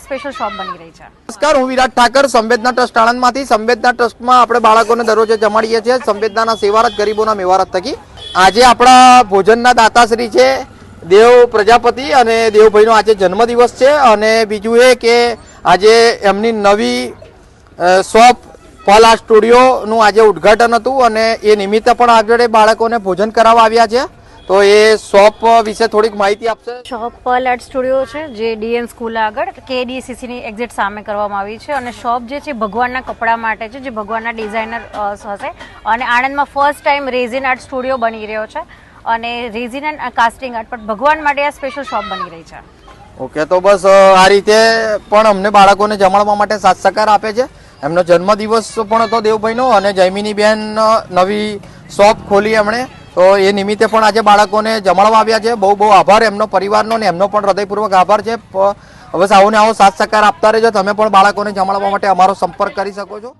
Special shop બની રહી છે। નમસ્કાર, હું વિરાટ ઠાકર, સંવેદના ટ્રસ્ટ આણંદમાંથી। સંવેદના ટ્રસ્ટમાં આપણે બાળકોને દરરોજ જમાડીએ છીએ સંવેદનાના સેવારત ગરીબોના મેવારત થકી। આજે આપણા ભોજનના દાતાશ્રી છે દેવ પ્રજાપતિ અને દેવભાઈનો આજે જન્મદિવસ છે। અને બીજું એ કે આજે એમની નવી શોપ પલ આર્ટ સ્ટુડિયોનું આજે ઉદ્ઘાટન હતું અને એ નિમિત્તે પણ આગળ બાળકોને ભોજન કરાવવા આવ્યા છે। તો એ શોપ વિશે થોડીક માહિતી આપશે। શોપ પલ આર્ટ સ્ટુડિયો છે જે ડીએન સ્કૂલ આગળ KDCC ની એક્ઝેક્ટ સામે કરવામાં આવી છે। અને શોપ જે છે ભગવાનના કપડા માટે છે, જે ભગવાનના ડિઝાઇનર હશે। અને આણંદમાં first time resin art studio બની રહ્યો છે અને રેઝિન એન્ડ કાસ્ટિંગ આર્ટ પણ ભગવાન માટે આ સ્પેશિયલ શોપ બની રહી છે। ઓકે, તો બસ આ રીતે પણ અમને બાળકોને જમાડવા માટે સાથ સહકાર આપે છે। એમનો જન્મદિવસ પણ હતો દેવભાઈનો અને જયમિની બેન નવી શોપ ખોલી એમણે, તો એ નિમિત્તે પણ આજે બાળકોને જમાડવા આવ્યા છે। બહુ બહુ આભાર એમનો પરિવારનો ને એમનો પણ હૃદયપૂર્વક આભાર છે। બસ આવો ને આવો સાથ સહકાર આપતા રહેજો। તમે પણ બાળકોને જમાડવા માટે અમારો સંપર્ક કરી શકો છો।